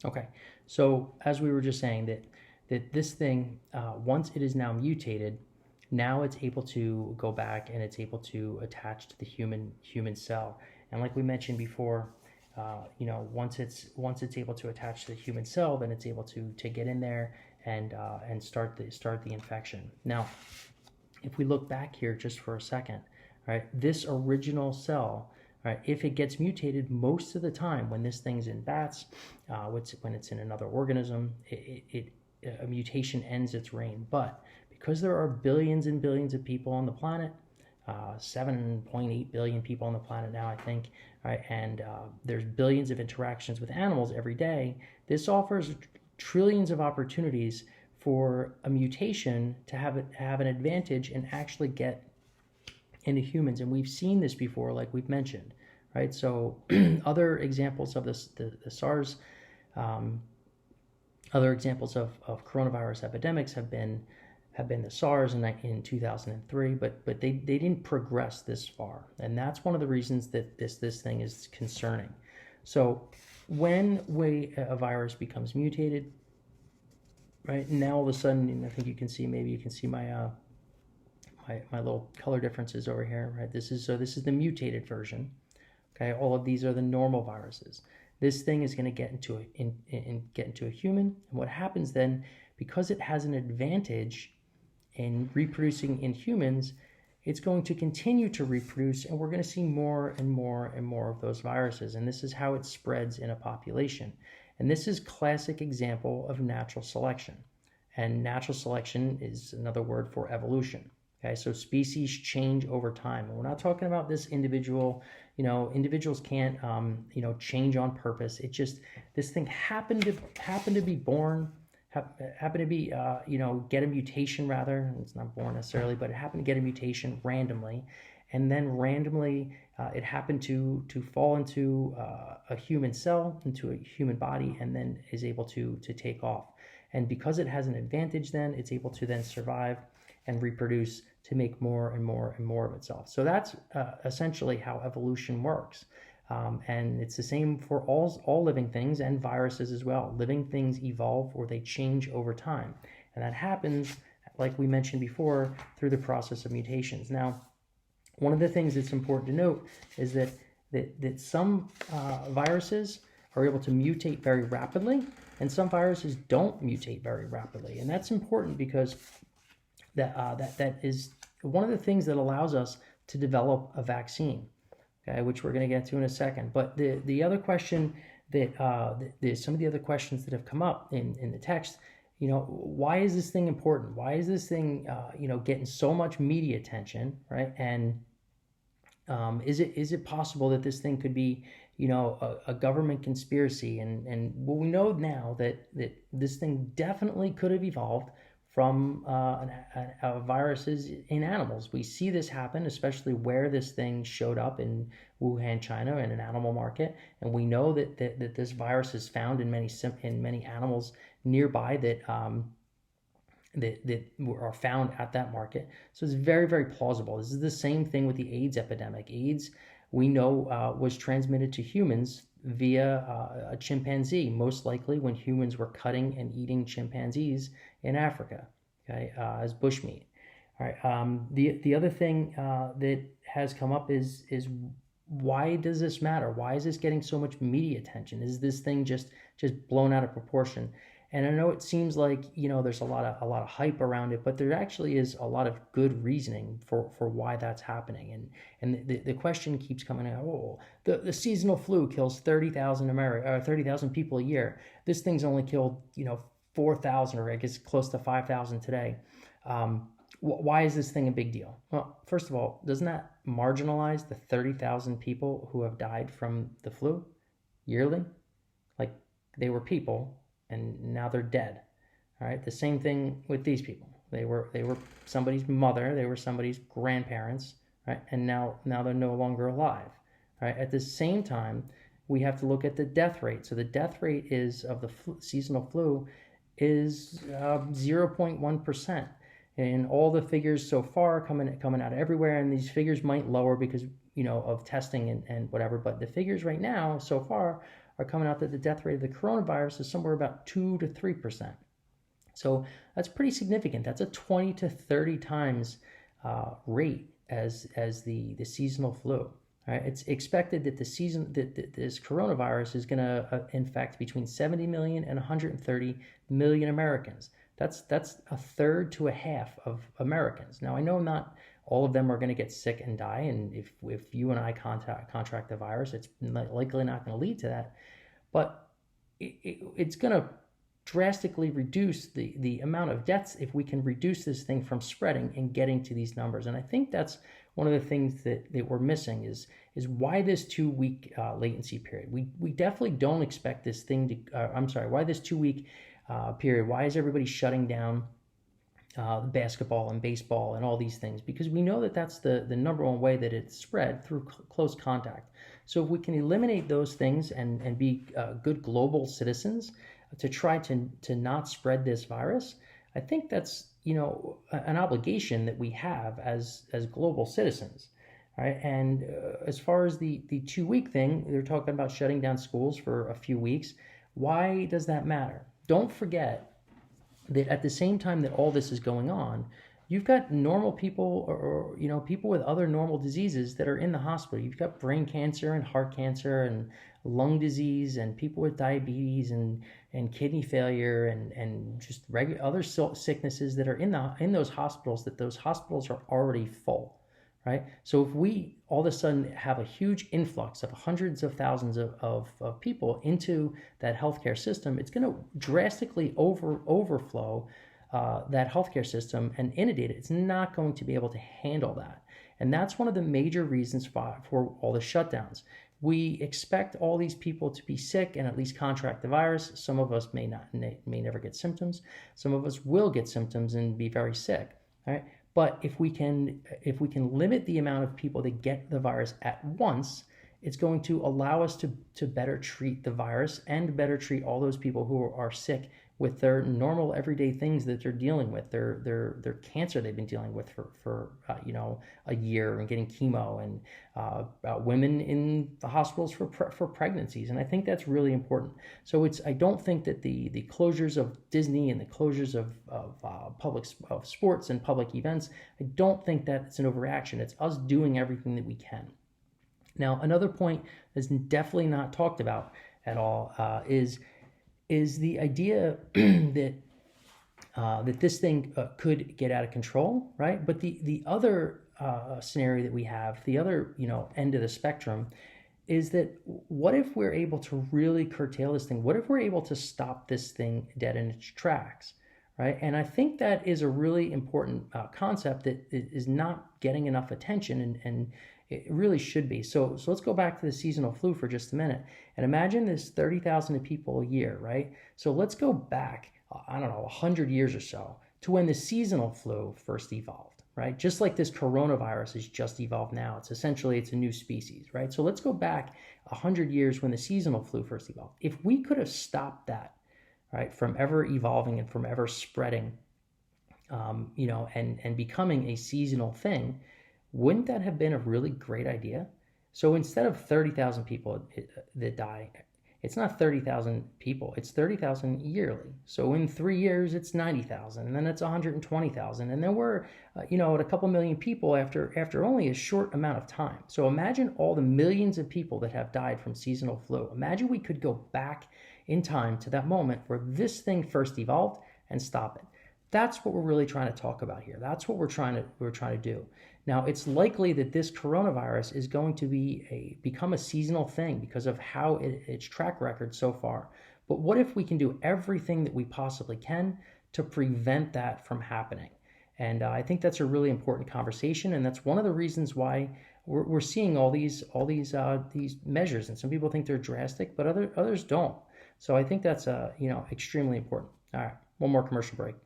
Okay, so as we were just saying that this thing, once it is now mutated, now it's able to go back and it's able to attach to the human cell. And like we mentioned before, once it's able to attach to the human cell, then it's able to get in there and start the infection. Now, if we look back here just for a second, right, this original cell, right, if it gets mutated, most of the time when this thing's in bats, when it's in another organism, a mutation ends its reign. But because there are billions and billions of people on the planet, 7.8 billion people on the planet now, I think, right, and there's billions of interactions with animals every day, this offers trillions of opportunities for a mutation to have an advantage and actually get into humans. And we've seen this before, like we've mentioned, right? So other examples of this, the SARS, other examples of coronavirus epidemics have been the SARS in 2003, but they didn't progress this far, and that's one of the reasons that this thing is concerning. So when a virus becomes mutated, right now all of a sudden, and I think you can see, maybe you can see my my little color differences over here, right? This is the mutated version. Okay, all of these are the normal viruses. This thing is going to get into a human, and what happens then, because it has an advantage in reproducing in humans, it's going to continue to reproduce, and we're going to see more and more and more of those viruses. And this is how it spreads in a population. And this is classic example of natural selection. And natural selection is another word for evolution. Okay, so species change over time. And we're not talking about this individual, individuals can't, change on purpose. It just, this thing happened to be born, happened to be, get a mutation rather. It's not born necessarily, but it happened to get a mutation randomly. And then randomly, it happened to fall into a human cell, into a human body, and then is able to take off. And because it has an advantage, then it's able to then survive and reproduce to make more and more and more of itself. So that's essentially how evolution works. And it's the same for all living things and viruses as well. Living things evolve or they change over time. And that happens, like we mentioned before, through the process of mutations. Now, one of the things that's important to note is that some viruses are able to mutate very rapidly, and some viruses don't mutate very rapidly. And that's important because that is one of the things that allows us to develop a vaccine, okay, which we're going to get to in a second. But the other question that some of the other questions that have come up in the text, why is this thing important? Why is this thing getting so much media attention, right? And is it possible that this thing could be a government conspiracy? And well, we know now that this thing definitely could have evolved from viruses in animals. We see this happen, especially where this thing showed up in Wuhan, China, in an animal market, and we know that this virus is found in many animals nearby that are found at that market. So it's very, very plausible. This is the same thing with the AIDS epidemic. AIDS, we know, was transmitted to humans via a chimpanzee, most likely when humans were cutting and eating chimpanzees in Africa, okay, as bushmeat. All right. The other thing that has come up is why does this matter? Why is this getting so much media attention? Is this thing just blown out of proportion? And I know it seems like there's a lot of hype around it, but there actually is a lot of good reasoning for why that's happening. And the question keeps coming out. Oh, the seasonal flu kills 30,000 people a year. This thing's only killed 4,000, or I guess close to 5,000 today. Why is this thing a big deal? Well, first of all, doesn't that marginalize the 30,000 people who have died from the flu yearly? Like, they were people, and now they're dead. All right. The same thing with these people. They were somebody's mother. They were somebody's grandparents. Right. And now they're no longer alive. Right. At the same time, we have to look at the death rate. So the death rate of the seasonal flu is 0.1%. And all the figures so far coming out of everywhere, and these figures might lower because of testing and whatever. But the figures right now so far are coming out that the death rate of the coronavirus is somewhere about 2 to 3%. So that's pretty significant. That's a 20 to 30 times rate as the seasonal flu. All right, it's expected that this coronavirus is going to infect between 70 million and 130 million Americans. That's a third to a half of Americans. Now, I know not all of them are going to get sick and die, and if you and I contract the virus, it's likely not going to lead to that. But it's going to drastically reduce the amount of deaths if we can reduce this thing from spreading and getting to these numbers. And I think that's one of the things that we're missing is why this 2-week latency period. We definitely don't expect this thing to, why this 2-week period? Why is everybody shutting down basketball and baseball and all these things? Because we know that that's the number one way that it's spread, through close contact. So if we can eliminate those things and be good global citizens to try to not spread this virus, I think that's an obligation that we have as global citizens. All right, and as far as the 2-week thing, they're talking about shutting down schools for a few weeks. Why does that matter? Don't forget that at the same time that all this is going on, you've got normal people or people with other normal diseases that are in the hospital. You've got brain cancer and heart cancer and lung disease and people with diabetes and kidney failure and just other sicknesses that are in those hospitals, that those hospitals are already full, right? So if we all of a sudden have a huge influx of hundreds of thousands of people into that healthcare system, it's going to drastically overflow that healthcare system and inundate it. It's not going to be able to handle that. And that's one of the major reasons for all the shutdowns. We expect all these people to be sick and at least contract the virus. Some of us may never get symptoms. Some of us will get symptoms and be very sick. All right. But if we can limit the amount of people that get the virus at once, it's going to allow us to better treat the virus and better treat all those people who are sick with their normal everyday things that they're dealing with, their cancer they've been dealing with for a year, and getting chemo, and women in the hospitals for pregnancies. And I think that's really important. So I don't think that the closures of Disney and the closures of sports and public events, I don't think that it's an overreaction. It's us doing everything that we can. Now, another point that's definitely not talked about at all is the idea that this thing could get out of control, right? But the other scenario that we have, the other end of the spectrum, is that what if we're able to really curtail this thing? What if we're able to stop this thing dead in its tracks, right? And I think that is a really important concept that is not getting enough attention, and it really should be. So let's go back to the seasonal flu for just a minute. And imagine this 30,000 people a year, right? So let's go back, 100 years or so, to when the seasonal flu first evolved, right? Just like this coronavirus has just evolved now. It's a new species, right? So let's go back 100 years when the seasonal flu first evolved. If we could have stopped that, right, from ever evolving and from ever spreading, and becoming a seasonal thing, wouldn't that have been a really great idea? So instead of 30,000 people that die, it's not 30,000 people, it's 30,000 yearly. So in 3 years, it's 90,000, and then it's 120,000. And then we're, at a couple million people after only a short amount of time. So imagine all the millions of people that have died from seasonal flu. Imagine we could go back in time to that moment where this thing first evolved and stop it. That's what we're really trying to talk about here. That's what we're trying to do. Now, it's likely that this coronavirus is going to become a seasonal thing because of how its track record so far. But what if we can do everything that we possibly can to prevent that from happening? And I think that's a really important conversation, and that's one of the reasons why we're seeing all these measures. And some people think they're drastic, but others don't. So I think that's extremely important. All right, one more commercial break.